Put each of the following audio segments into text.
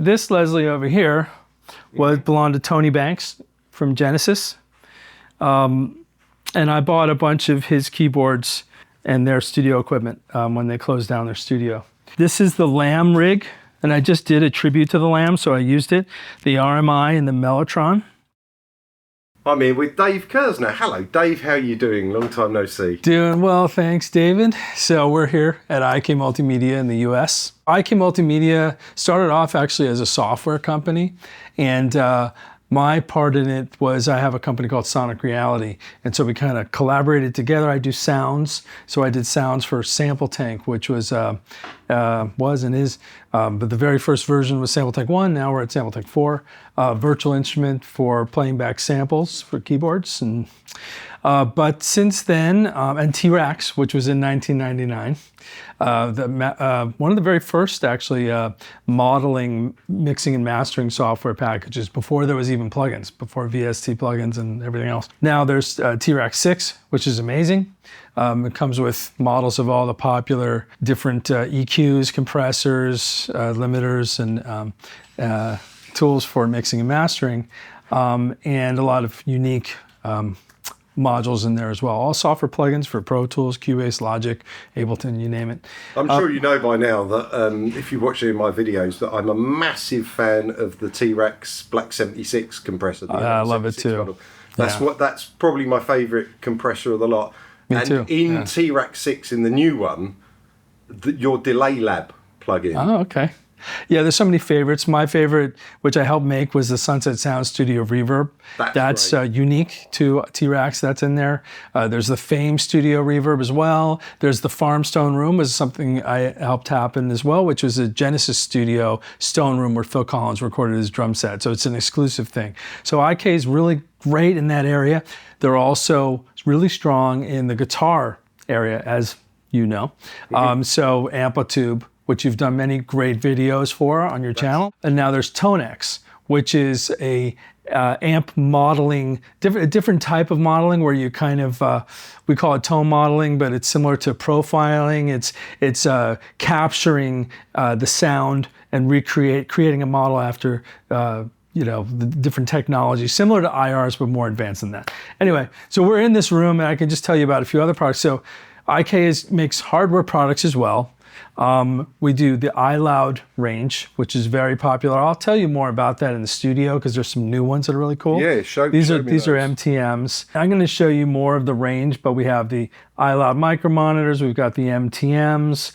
This Leslie over here belonged to Tony Banks from Genesis. And I bought a bunch of his keyboards and their studio equipment when they closed down their studio. This is the Lamb rig, and I just did a tribute to the Lamb, so I used it. The RMI and the Mellotron. I'm here with Dave Kerzner. Hello, Dave. How are you doing? Long time no see. Doing well, thanks, David. So we're here at IK Multimedia in the US. IK Multimedia started off actually as a software company, and my part in it was I have a company called Sonic Reality, and so we kind of collaborated together. I do sounds, so I did sounds for Sampletank, which was and is, but the very first version was Sampletank 1. Now we're at Sampletank 4, virtual instrument for playing back samples for keyboards, and but since then, and T-Rex, which was in 1999. One of the very first actually modeling, mixing and mastering software packages before there was even plugins, before VST plugins and everything else. Now there's T-Rex 6, which is amazing. It comes with models of all the popular different EQs, compressors, limiters, and tools for mixing and mastering, and a lot of unique modules in there as well. All software plugins for Pro Tools, Cubase, Logic, Ableton, you name it. I'm sure you know by now that if you watch any of my videos that I'm a massive fan of the T-Rex Black 76 compressor. I love it too. Model. That's probably my favourite compressor of the lot. Me too. In T-Rex 6, in the new one, your Delay Lab plugin. Oh, okay. Yeah, there's so many favorites. My favorite, which I helped make, was the Sunset Sound Studio Reverb. That's unique to T-Rex. That's in there. There's the Fame Studio Reverb as well. There's the Farmstone Room, was something I helped happen as well, which was a Genesis Studio Stone Room where Phil Collins recorded his drum set. So it's an exclusive thing. So IK is really great in that area. They're also really strong in the guitar area, as you know. So Amplitube, which you've done many great videos for on your channel. And now there's TONEX, which is a amp modeling, a different type of modeling where you kind of, we call it tone modeling, but it's similar to profiling. It's capturing the sound and creating a model after the different technologies, similar to IRs, but more advanced than that. Anyway, so we're in this room, and I can just tell you about a few other products. So IK makes hardware products as well. We do the iLoud range, which is very popular. I'll tell you more about that in the studio because there's some new ones that are really cool. Yeah, these are MTMs. I'm going to show you more of the range, but we have the iLoud micro monitors. We've got the MTMs.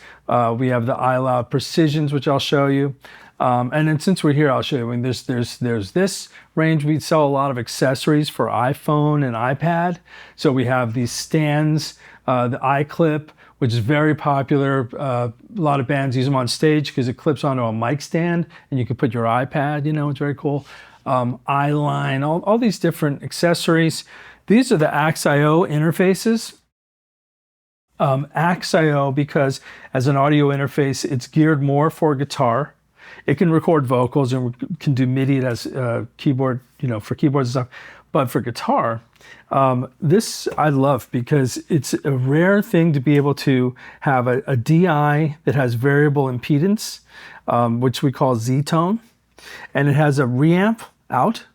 We have the iLoud Precisions, which I'll show you. And then since we're here, I'll show you. I mean, there's this range. We sell a lot of accessories for iPhone and iPad. So we have these stands, the iClip, which is very popular. A lot of bands use them on stage because it clips onto a mic stand and you can put your iPad, it's very cool. iLine, all these different accessories. These are the AXIO interfaces. AXIO, because as an audio interface, it's geared more for guitar. It can record vocals and can do MIDI as keyboard, for keyboards and stuff. But for guitar, this I love because it's a rare thing to be able to have a DI that has variable impedance, which we call Z-tone, and it has a reamp out.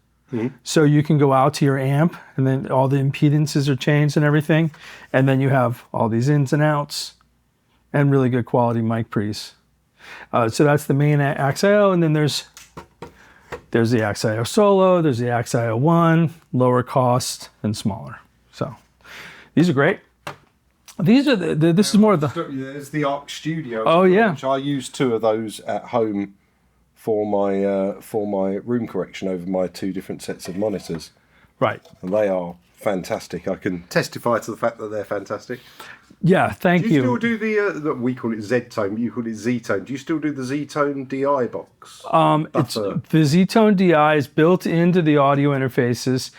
So you can go out to your amp and then all the impedances are changed and everything. And then you have all these ins and outs and really good quality mic pre's. So that's the main AXIO, and then there's the AXIO Solo, there's the AXIO 1, lower cost and smaller. So these are great. These are this is more of the... There's the ARC Studio. Oh, yeah. Which I use 2 of those at home for my room correction over my 2 different sets of monitors. Right. And they are fantastic. I can testify to the fact that they're fantastic. Yeah, thank you. Do you still do the we call it Z-tone, you call it Z-tone. Do you still do the Z-tone DI box? The Z-tone DI is built into the audio interfaces.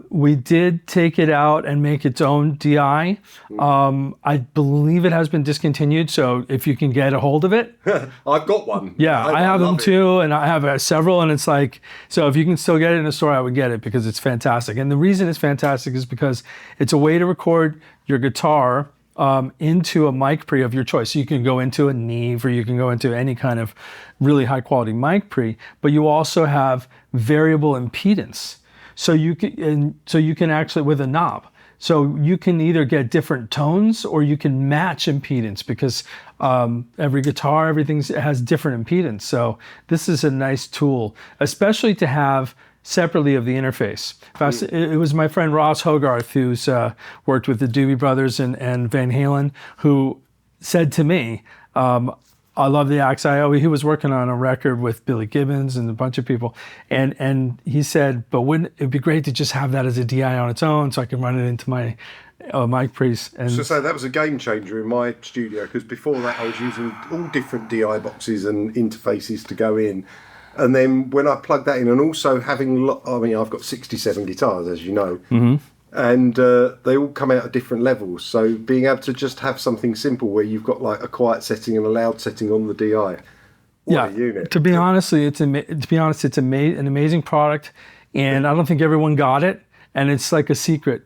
We did take it out and make its own DI. I believe it has been discontinued, so if you can get a hold of it. I've got one. Yeah, I have them too, and I have several, and it's like, so if you can still get it in a store, I would get it because it's fantastic. And the reason it's fantastic is because it's a way to record your guitar into a mic pre of your choice. So you can go into a Neve or you can go into any kind of really high quality mic pre, but you also have variable impedance. So you can actually, with a knob, so you can either get different tones or you can match impedance, because every guitar, everything has different impedance. So this is a nice tool, especially to have separately of the interface. It was my friend Ross Hogarth, who's worked with the Doobie Brothers and Van Halen, who said to me, I love the AXIO. He was working on a record with Billy Gibbons and a bunch of people. And he said, but wouldn't it be great to just have that as a DI on its own so I can run it into my mic pre's? And so that was a game changer in my studio, because before that I was using all different DI boxes and interfaces to go in. And then when I plugged that in, and also having, I've got 67 guitars, as you know. Mm-hmm. And they all come out at different levels. So being able to just have something simple where you've got like a quiet setting and a loud setting on the DI. What a unit. To be honest, it's an amazing product, and I don't think everyone got it. And it's like a secret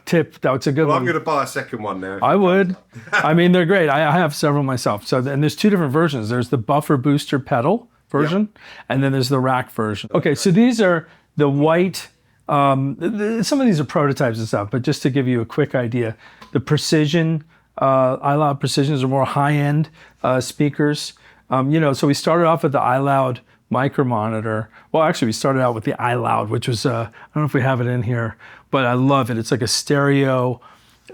tip. That's a good one. I'm going to buy a second one now. I would. I mean, they're great. I have several myself. So and there's two different versions. There's the buffer booster pedal version, and then there's the rack version. Okay, so these are the white. Some of these are prototypes and stuff, but just to give you a quick idea, the Precision, iLoud Precisions are more high-end speakers. So we started off with the iLoud micro monitor. Well, actually, we started out with the iLoud, which was, I don't know if we have it in here, but I love it. It's like a stereo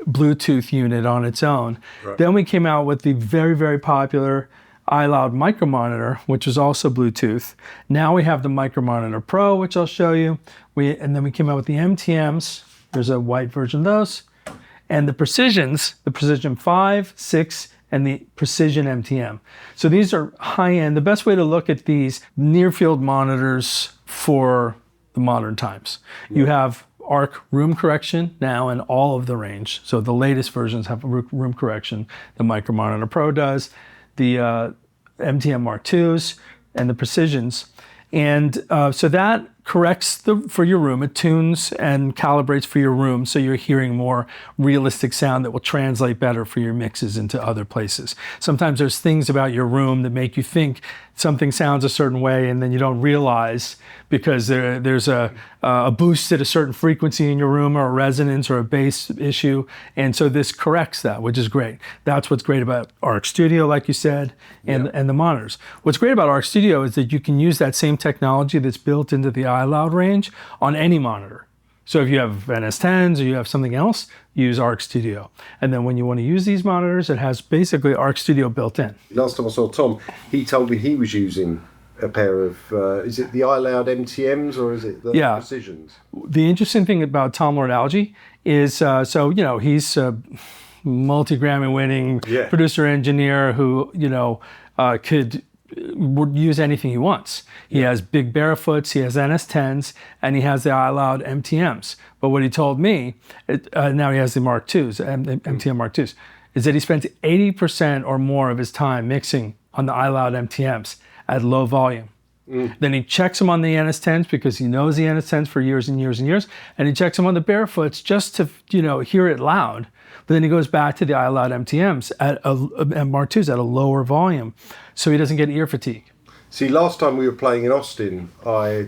Bluetooth unit on its own. Right. Then we came out with the very, very popular iLoud Micro Monitor, which is also Bluetooth. Now we have the Micro Monitor Pro, which I'll show you. And then we came out with the MTMs. There's a white version of those. And the Precisions, the Precision 5, 6, and the Precision MTM. So these are high-end. The best way to look at these near-field monitors for the modern times. Yeah. You have ARC room correction now in all of the range. So the latest versions have room correction. The Micro Monitor Pro does. The MTM Mark IIs and the Precisions. And so that corrects for your room. It tunes and calibrates for your room, so you're hearing more realistic sound that will translate better for your mixes into other places. Sometimes there's things about your room that make you think something sounds a certain way, and then you don't realize because there's a boost at a certain frequency in your room, or a resonance or a bass issue. And so this corrects that, which is great. That's what's great about Arc Studio, like you said, and the monitors. What's great about Arc Studio is that you can use that same technology that's built into the iLoud range on any monitor. So if you have NS10s or you have something else, use Arc Studio. And then when you want to use these monitors, it has basically Arc Studio built in. Last time I saw Tom, he told me he was using a pair of, is it the iLoud MTMs or is it the Precisions? The interesting thing about Tom Lord-Alge is, he's a multi-Grammy winning producer engineer who, would use anything he wants. He has big Barefoots, he has NS10s, and he has the iLoud MTMs. But what he told me, now he has the Mark IIs, MTM Mark IIs, is that he spends 80% or more of his time mixing on the iLoud MTMs at low volume. Then he checks them on the NS10s because he knows the NS10s for years and years and years, and he checks them on the Barefoots just to hear it loud. But then he goes back to the iLoud MTMs at Mark IIs at a lower volume, so he doesn't get ear fatigue. See, last time we were playing in Austin, I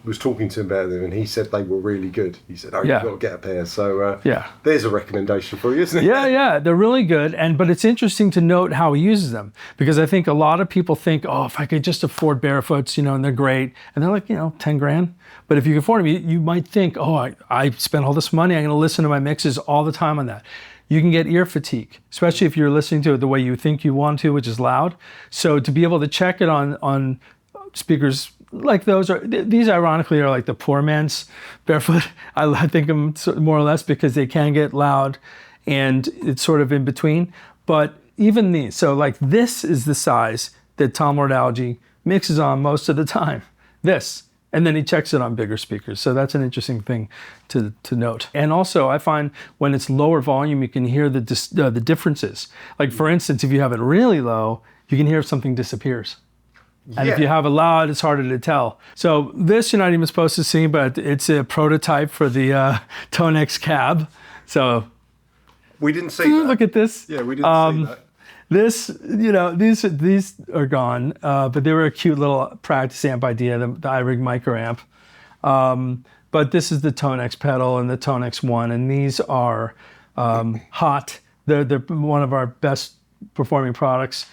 was talking to him about them, and he said they were really good. He said, you've got to get a pair. So there's a recommendation for you, isn't it? Yeah, they're really good. But it's interesting to note how he uses them, because I think a lot of people think, if I could just afford Barefoots, and they're great, and they're like, 10 grand. But if you can afford them, you might think, I spent all this money, I'm going to listen to my mixes all the time on that. You can get ear fatigue, especially if you're listening to it the way you think you want to, which is loud. So to be able to check it on speakers like these ironically are like the poor man's Barefoot. I think them more or less because they can get loud and it's sort of in between. But even these, so like this is the size that Tom Lord-Alge mixes on most of the time. This. And then he checks it on bigger speakers. So that's an interesting thing to note. And also I find when it's lower volume, you can hear the differences. Like for instance, if you have it really low, you can hear if something disappears. And if you have it loud, it's harder to tell. So this you're not even supposed to see, but it's a prototype for the TONEX cab. So We didn't see that. Look at this. Yeah, we didn't see that. This, you know, these are gone, but they were a cute little practice amp idea, the iRig micro amp. But this is the TONEX pedal and the TONEX One, and these are hot. They're one of our best performing products.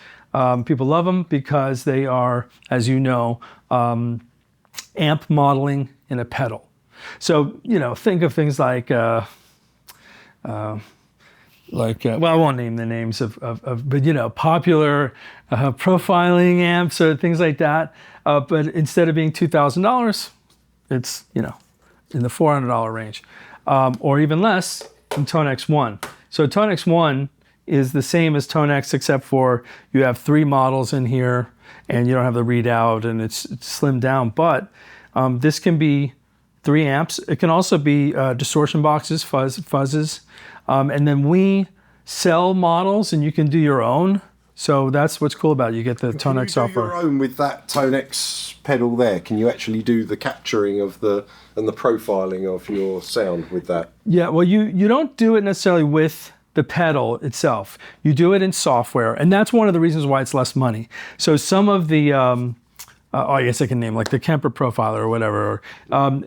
People love them because they are, as you know, amp modeling in a pedal. So, you know, think of things like well, I won't name the names but you know, popular profiling amps or things like that. But instead of being $2,000, it's, you know, in the $400 range, or even less in TONEX One. So TONEX One is the same as TONEX, except for you have 3 models in here, and you don't have the readout, and it's slimmed down. But this can be 3 amps. It can also be distortion boxes, fuzzes. And then we sell models, and you can do your own. So that's what's cool about it. You get the TONEX software. Can you do your own with that TONEX pedal there? Can you actually do the capturing of the profiling of your sound with that? Yeah, well, you don't do it necessarily with the pedal itself. You do it in software, and that's one of the reasons why it's less money. So some of the I guess I can name like the Kemper Profiler or whatever.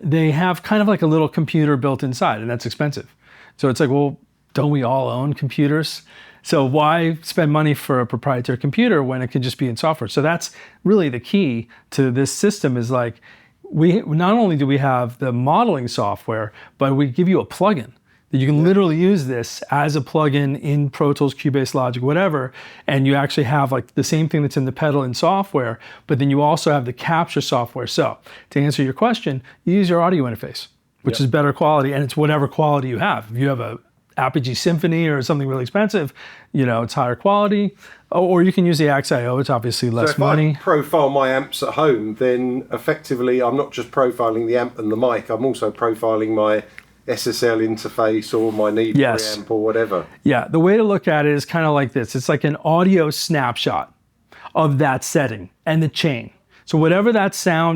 They have kind of like a little computer built inside, and that's expensive. So it's like, well, don't we all own computers? So why spend money for a proprietary computer when it can just be in software? So that's really the key to this system, is like, we not only do we have the modeling software, but we give you a plugin that you can literally use this as a plugin in Pro Tools, Cubase, Logic, whatever, and you actually have like the same thing that's in the pedal in software, but then you also have the capture software. So to answer your question, you use your audio interface, which is better quality, and it's whatever quality you have. If you have a Apogee Symphony or something really expensive, you know, it's higher quality. Or you can use the AXIO, it's obviously less money. If I profile my amps at home, then effectively I'm not just profiling the amp and the mic, I'm also profiling my SSL interface or my need preamp or whatever. Yeah, the way to look at it is kind of like this. It's like an audio snapshot of that setting and the chain. So whatever that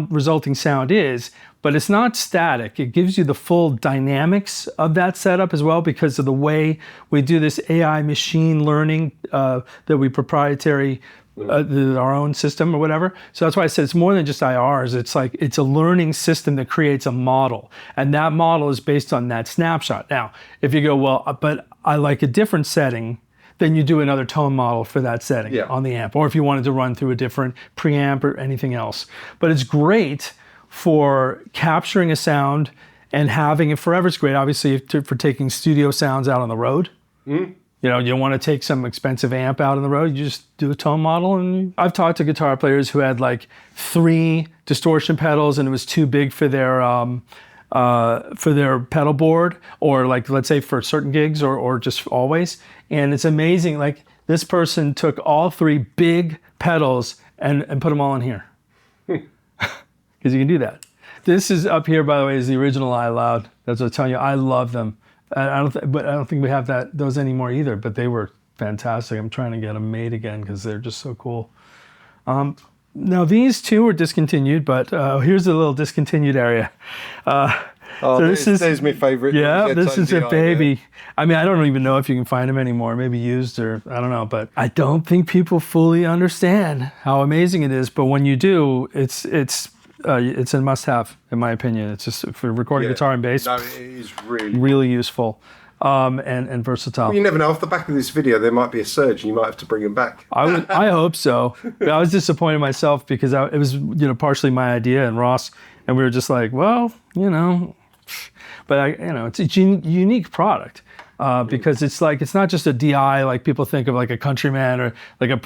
resulting sound is, but it's not static. It gives you the full dynamics of that setup as well, because of the way we do this AI machine learning that we proprietary, our own system or whatever. So that's why I said it's more than just IRs. It's like, it's a learning system that creates a model. And that model is based on that snapshot. Now, if you go, well, but I like a different setting, then you do another tone model for that setting on the amp. Or if you wanted to run through a different preamp or anything else. But it's great for capturing a sound and having it forever. It's great, obviously, for taking studio sounds out on the road. You know, you don't want to take some expensive amp out on the road, you just do a tone model. And I've talked to guitar players who had like 3 distortion pedals and it was too big for their pedal board, or like, let's say for certain gigs or just always. And it's amazing, like this person took all 3 big pedals and put them all in here. Because you can do that. This is up here, by the way, is the original iLoud. That's what I'm telling you. I love them. But I don't think we have those anymore either. But they were fantastic. I'm trying to get them made again because they're just so cool. Now these 2 were discontinued, but here's a little discontinued area. So there's my favorite. Yeah, this is a baby. I mean, I don't even know if you can find them anymore. Maybe used, or I don't know. But I don't think people fully understand how amazing it is. But when you do, it's a must-have, in my opinion. It's just for recording guitar and bass. No, it is really useful and versatile. Well, you never know. Off the back of this video, there might be a surge, and you might have to bring them back. I hope so. But I was disappointed myself because it was, you know, partially my idea and Ross, and we were just like, well, you know, but it's a unique product. Because it's like, it's not just a DI like people think of, like a Countryman or like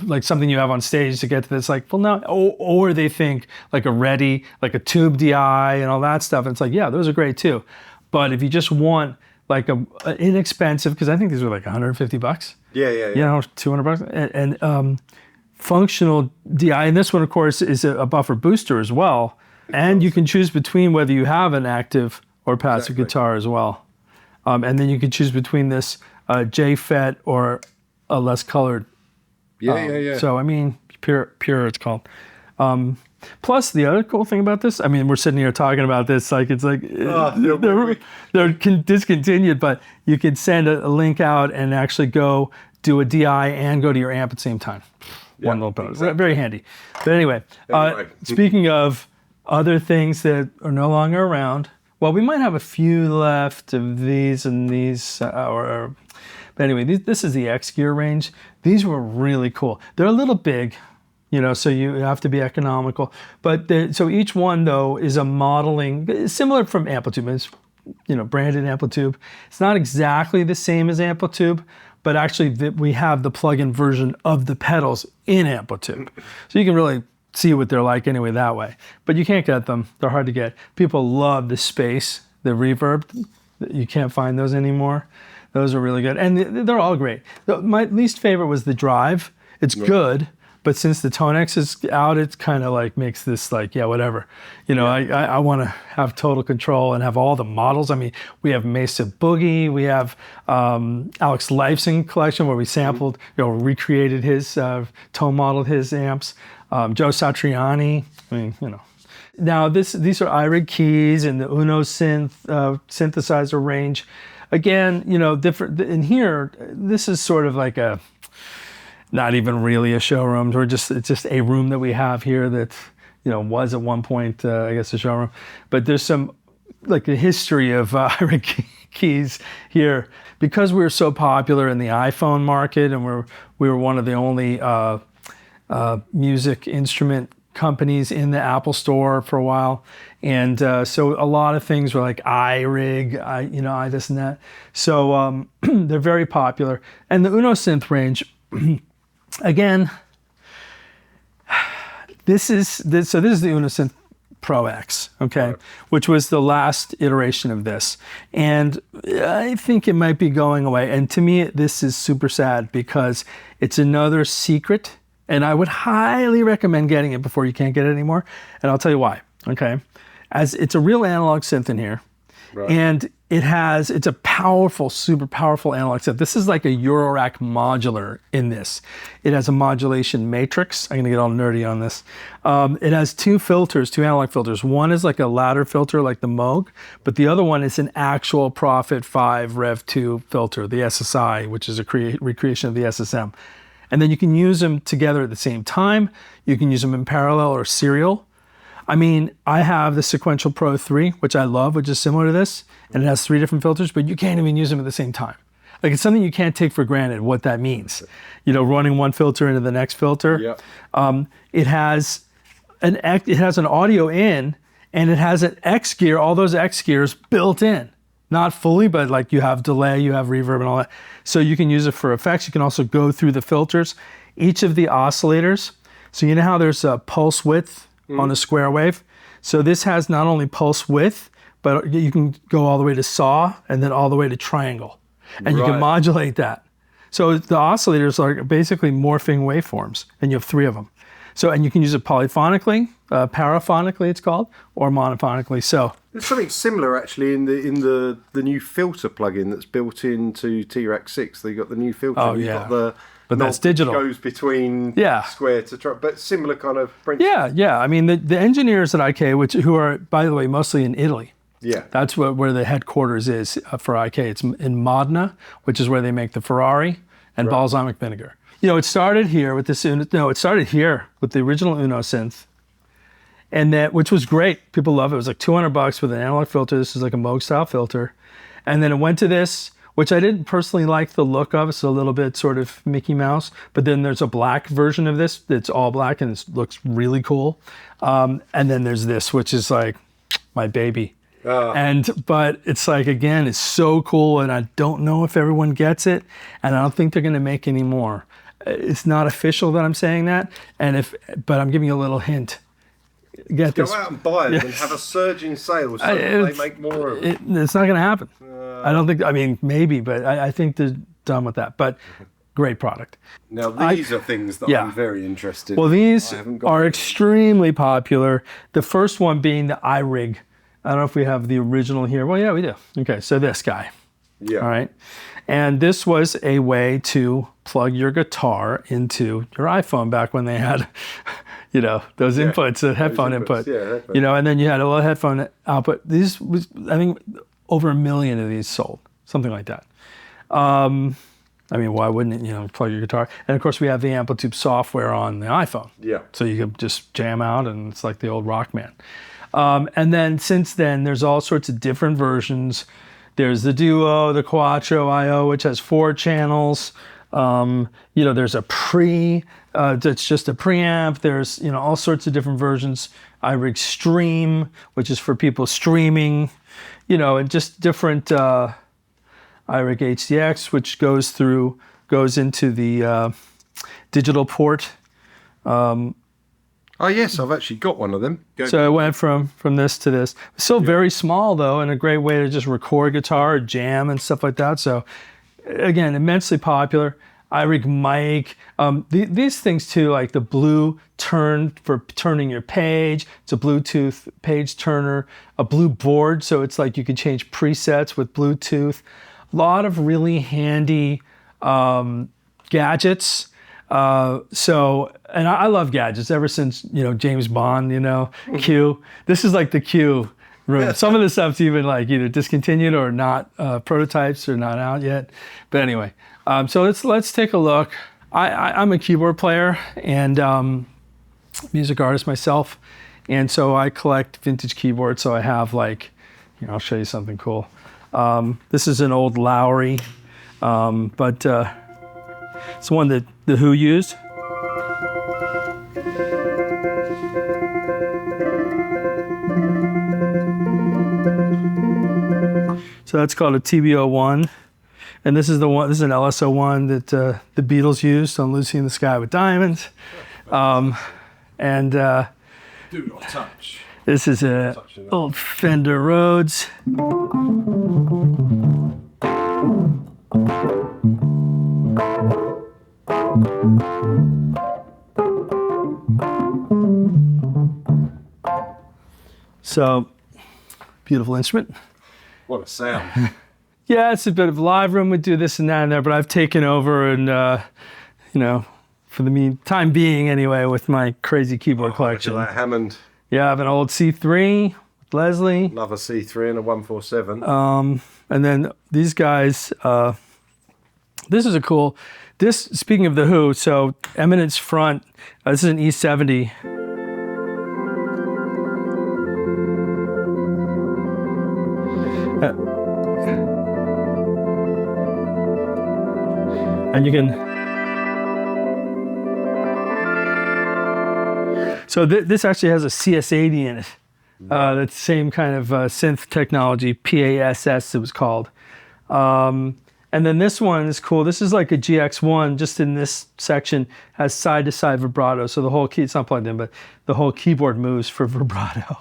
like something you have on stage to get to this. Like, well, no, or they think like a Ready, like a tube DI and all that stuff. And it's like, yeah, those are great too. But if you just want like a inexpensive, because I think these were like $150. Yeah. You know, $200, and functional DI. And this one, of course, is a buffer booster as well. And you can choose between whether you have an active or passive guitar as well. And then you can choose between this JFET or a less colored. Yeah. So, I mean, pure it's called. Plus, the other cool thing about this, I mean, we're sitting here talking about this like it's like they're discontinued, but you could send a link out and actually go do a DI and go to your amp at the same time. One little bonus. Exactly. Very handy. But anyway, speaking of other things that are no longer around, well, we might have a few left of these and these. But anyway, this is the X Gear range. These were really cool. They're a little big. So you have to be economical. But so each one, though, is a modeling, similar from Amplitube. It's, branded Amplitube. It's not exactly the same as Amplitube, but actually we have the plug-in version of the pedals in Amplitube. So you can really see what they're like anyway that way. But you can't get them. They're hard to get. People love the space, the reverb. You can't find those anymore. Those are really good. And they're all great. My least favorite was the drive. It's good. But since the TONEX is out, it kind of like makes this like, whatever. I want to have total control and have all the models. I mean, we have Mesa Boogie, we have Alex Lifeson collection where we sampled, recreated his, tone modeled his amps. Joe Satriani, I mean, Now these are iRig keys and the Uno synth synthesizer range. Again, different. In here, this is sort of like not even really a showroom. It's just a room that we have here that, was at one point, I guess, a showroom. But there's some, like, the history of iRig keys here. Because we were so popular in the iPhone market and we were one of the only music instrument companies in the Apple Store for a while. And so a lot of things were like iRig, I this and that. So they're very popular. And the Uno synth range, again, this is the Uno Synth Pro X, okay, right, which was the last iteration of this. And I think it might be going away. And to me, this is super sad because it's another secret. And I would highly recommend getting it before you can't get it anymore. And I'll tell you why, okay? As it's a real analog synth in here. Right. And it's a powerful, super powerful analog synth. This is like a Eurorack modular in this. It has a modulation matrix. I'm gonna get all nerdy on this. It has two analog filters. One is like a ladder filter like the Moog, but the other one is an actual Prophet 5 Rev 2 filter, the SSI, which is a recreation of the SSM. And then you can use them together at the same time. You can use them in parallel or serial. I mean, I have the Sequential Pro 3, which I love, which is similar to this, and it has 3 different filters, but you can't even use them at the same time. Like, it's something you can't take for granted what that means. Running one filter into the next filter. Yep. It has an audio in, and it has an X gear, all those X gears built in. Not fully, but like you have delay, you have reverb and all that. So you can use it for effects. You can also go through the filters. Each of the oscillators, so you know how there's a pulse width on a square wave? So this has not only pulse width, but you can go all the way to saw and then all the way to triangle. And you can modulate that. So the oscillators are basically morphing waveforms, and you have 3 of them. So, and you can use it polyphonically, paraphonically it's called, or monophonically. So there's something similar actually in the new filter plugin that's built into T-Rex 6. They got the new filter. Oh, You've got but that's digital. Goes between square to but similar kind of principle. Yeah. I mean, the engineers at IK, who are, by the way, mostly in Italy. Yeah. That's where the headquarters is for IK. It's in Modena, which is where they make the Ferrari and balsamic vinegar. It started here with this. It started here with the original Uno synth, and which was great. People love it. It was like $200 with an analog filter. This is like a Moog style filter, and then it went to this, which I didn't personally like the look of. It's a little bit sort of Mickey Mouse. But then there's a black version of this that's all black and it looks really cool. And then there's this, which is like my baby. But it's like, again, it's so cool, and I don't know if everyone gets it, and I don't think they're going to make any more. It's not official that I'm saying that, but I'm giving you a little hint. Get this. Go out and buy them and have a surge in sales so they make more of it. It's not going to happen. I don't think, maybe, but I think they're done with that. But great product. Now, these are things that I'm very interested in. Well, these are extremely popular. The first one being the iRig. I don't know if we have the original here. Well, yeah, we do. Okay, so this guy. Yeah. All right. And this was a way to plug your guitar into your iPhone back when they had, you know, those inputs, the headphone input. Yeah, headphone. You know, and then you had a little headphone output. These was, I think, over 1 million of these sold, something like that. I mean, why wouldn't it, you know, plug your guitar? And of course, we have the Amplitube software on the iPhone. Yeah. So you could just jam out, and it's like the old Rockman. And then since then, there's all sorts of different versions. There's the Duo, the Quattro IO, which has 4 channels. You know, there's a that's just a preamp. There's, you know, all sorts of different versions. iRig Stream, which is for people streaming, you know, and just different iRig HDX, which goes into the digital port. Oh yes, I've actually got one of them. So it went from this to this. Still very small though, and a great way to just record guitar, jam, and stuff like that. So again, immensely popular. iRig mic. These things too, like the blue turn for turning your page. It's a Bluetooth page turner. A blue board, so it's like you can change presets with Bluetooth. A lot of really handy gadgets. And I love gadgets ever since, you know, James Bond, you know, Q. This is like the Q room. Some of the stuff's even like either discontinued or not, prototypes are not out yet. But anyway, so let's take a look. I'm a keyboard player and music artist myself. And so I collect vintage keyboards. So I have like, you know, I'll show you something cool. This is an old Lowry, but it's one that the Who used. So that's called a TB01, and this is the one. This is an LS01 that the Beatles used on "Lucy in the Sky with Diamonds." Do not touch. This is a old Fender Rhodes. So, beautiful instrument. What a sound. Yeah, it's a bit of live room. We do this and that and there, but I've taken over and, you know, for the time being anyway, with my crazy keyboard collection. Look at that Hammond. Yeah, I have an old C3 with Leslie. Love a C3 and a 147. And then these guys, this is a cool, speaking of the Who, so Eminence front, this is an E70. And you can, so this actually has a CS80 in it. That's the same kind of synth technology, PASS it was called. And then this one is cool. This is like a GX1, just in this section, has side-to-side vibrato. So the whole key, it's not plugged in, but the whole keyboard moves for vibrato.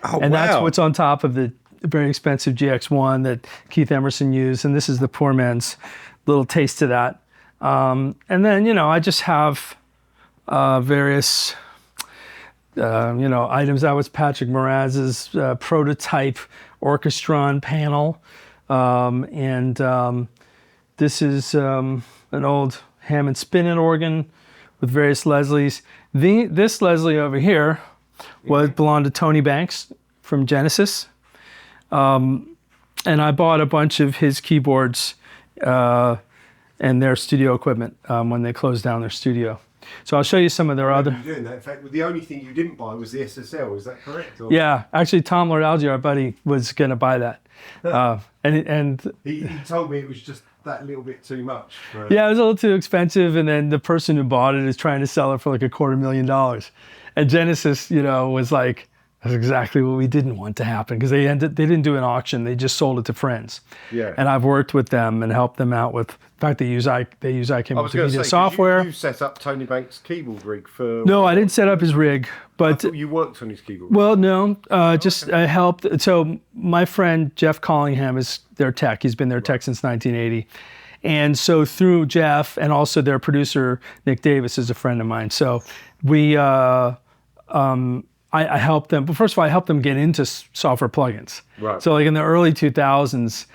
Oh, and wow. that's what's on top of the very expensive GX1 that Keith Emerson used. And this is the poor man's little taste of that. And then, you know, I just have various, you know, items. That was Patrick Moraz's prototype Orchestron panel. This is an old Hammond spinning organ with various Leslies. This Leslie over here belonged to Tony Banks from Genesis. And I bought a bunch of his keyboards and their studio equipment when they closed down their studio. So I'll show you some of their other. You're doing that. In fact, the only thing you didn't buy was the SSL. Is that correct? Or? Yeah, actually, Tom Lord-Alge, our buddy, was going to buy that, and he told me it was just that little bit too much. Yeah, it was a little too expensive, and then the person who bought it is trying to sell it for like $250,000, and Genesis, you know, was like, that's exactly what we didn't want to happen, because they didn't do an auction. They just sold it to friends. Yeah. And I've worked with them and helped them out with. In fact, they use IK Multimedia software. You set up Tony Banks' keyboard rig for. No, I didn't set up his rig, but I thought you worked on his keyboard. Well, no, just I helped. So my friend Jeff Collingham is their tech. He's been their tech since 1980. And so through Jeff and also their producer Nick Davis is a friend of mine. So we. I helped them, but first of all, I helped them get into software plugins. Right. So like in the early 2000s,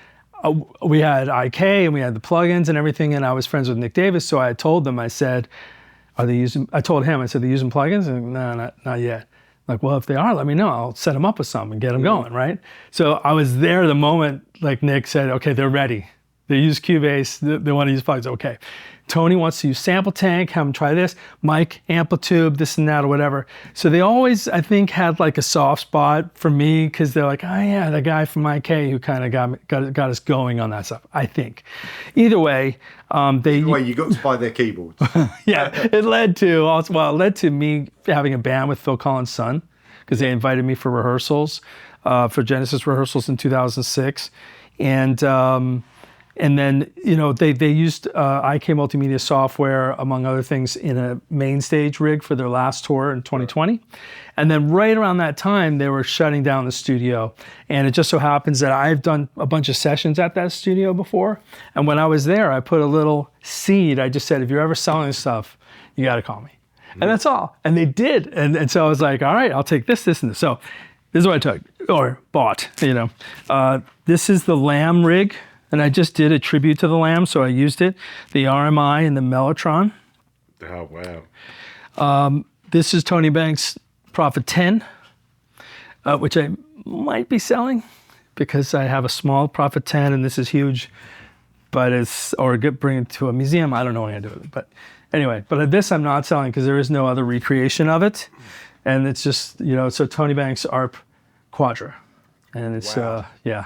we had IK and we had the plugins and everything, and I was friends with Nick Davis, so I told them, I said, are they using, I told him, I said, they're using plugins? And no, not yet. Like, well, if they are, let me know. I'll set them up with some and get them going, right? So I was there the moment, like Nick said, okay, they're ready. They use Cubase, they want to use plugins, okay. Tony wants to use Sampletank, have him try this. Mike, Amplitube, this and that or whatever. So they always, I think, had like a soft spot for me because they're like, oh yeah, the guy from IK who kind of got us going on that stuff, I think. Either way, you got to buy their keyboards. Yeah, it led to me having a band with Phil Collins' son because they invited me for rehearsals, for Genesis rehearsals in 2006. And then, you know, they used IK Multimedia software, among other things, in a main stage rig for their last tour in 2020. And then right around that time, they were shutting down the studio. And it just so happens that I've done a bunch of sessions at that studio before. And when I was there, I put a little seed. I just said, if you're ever selling stuff, you got to call me. And that's all. And they did. And so I was like, all right, I'll take this, and this. So this is what I took, or bought, you know. This is the Lamb rig. And I just did a tribute to the Lamb, so I used it. The RMI and the Mellotron. Oh, wow. This is Tony Banks' Prophet 10, which I might be selling because I have a small Prophet 10 and this is huge, but bring it to a museum. I don't know what I'm gonna do with it, but anyway. But this I'm not selling because there is no other recreation of it. And it's just, you know, so Tony Banks' ARP Quadra. And it's, yeah.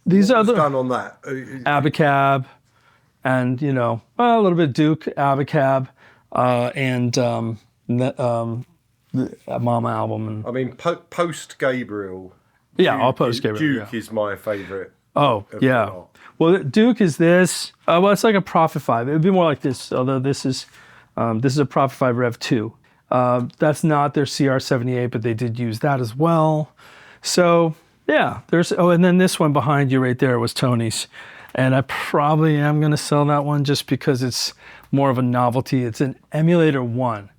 These what other was done on that? Abacab, and you know a little bit of Duke, Abacab, and the Mama album. And I mean, post Gabriel. Yeah, all post Gabriel. Duke is my favourite. Oh yeah. Well, Duke is this. Well, it's like a Prophet 5. It would be more like this, although this is a Prophet 5 Rev 2. That's not their CR78, but they did use that as well. So. Yeah, and then this one behind you right there was Tony's. And I probably am going to sell that one just because it's more of a novelty. It's an Emulator 1.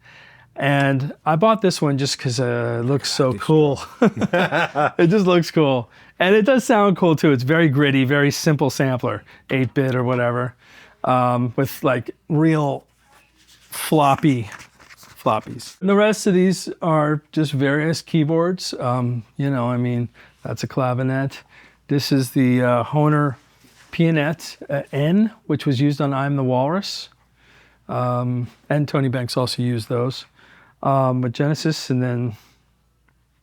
And I bought this one just because it looks so cool. It just looks cool. And it does sound cool too. It's very gritty, very simple sampler, 8-bit or whatever, with like real floppies. And the rest of these are just various keyboards. You know, I mean, that's a clavinet. This is the Hohner Pianet N, which was used on I'm the Walrus. And Tony Banks also used those. With Genesis, and then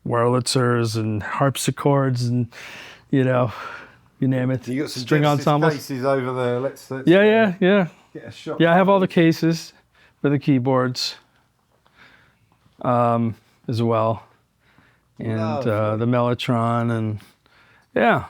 Wurlitzers and harpsichords and, you know, you name it. You got some string ensembles. Cases over there. Let's yeah. Get a shot. Yeah, I have all the cases for the keyboards as well. And the Mellotron, and yeah,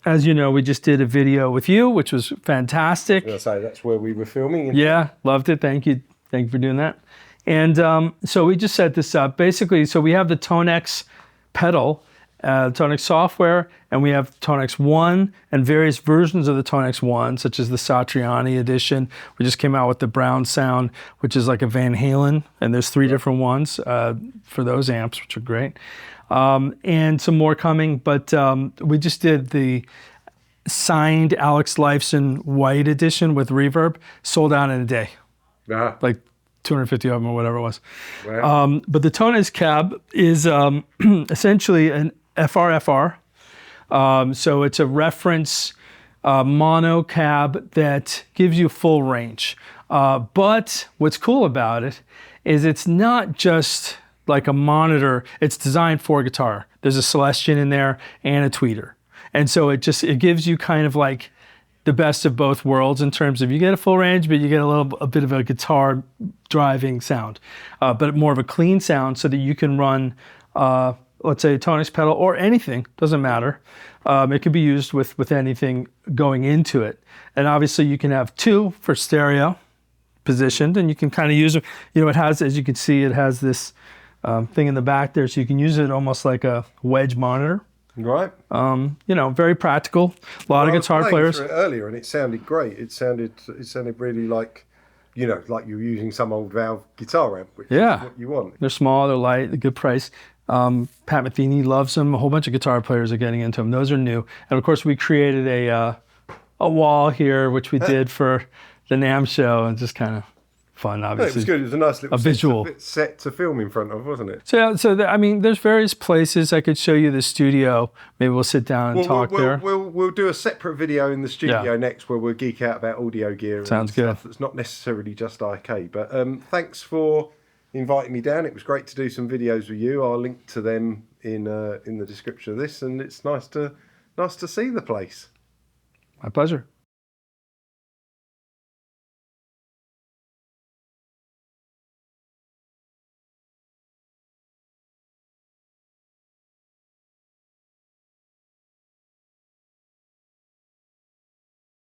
as you know, we just did a video with you, which was fantastic. So that's where we were filming. Yeah, loved it. Thank you for doing that. And so we just set this up basically. So we have the TONEX pedal, TONEX software, and we have TONEX 1 and various versions of the TONEX 1, such as the Satriani edition. We just came out with the Brown Sound, which is like a Van Halen, and there's 3 different ones for those amps, which are great. And some more coming, but we just did the signed Alex Lifeson white edition with reverb, sold out in a day. Yeah. Like 250 of them or whatever it was. Wow. But the TONEX cab is essentially an FRFR. So it's a reference mono cab that gives you full range. But what's cool about it is it's not just like a monitor, it's designed for guitar. There's a Celestion in there and a tweeter. And so it gives you kind of like the best of both worlds in terms of you get a full range, but you get a bit of a guitar driving sound, but more of a clean sound so that you can run, let's say a TONEX pedal or anything, doesn't matter. It can be used with anything going into it. And obviously you can have 2 for stereo positioned, and you can kind of use it. You know, it has, as you can see, it has this thing in the back there, so you can use it almost like a wedge monitor. Right. You know, very practical. A lot of guitar players. I was playing through it earlier, and it sounded great. It sounded really like, you know, like you're using some old valve guitar amp, which is what you want. They're small, they're light, they're good price. Pat Metheny loves them. A whole bunch of guitar players are getting into them. Those are new. And of course, we created a wall here, which we did for the NAMM show, and just kind of fun, No, it obviously. was good. It was a nice little visual set to film in front of, wasn't it? I mean, there's various places I could show you the studio. Maybe we'll sit down and talk there. We'll do a separate video in the studio next where we'll geek out about audio gear and stuff that's not necessarily just IK. But thanks for inviting me down. It was great to do some videos with you. I'll link to them in the description of this, and it's nice to see the place. My pleasure.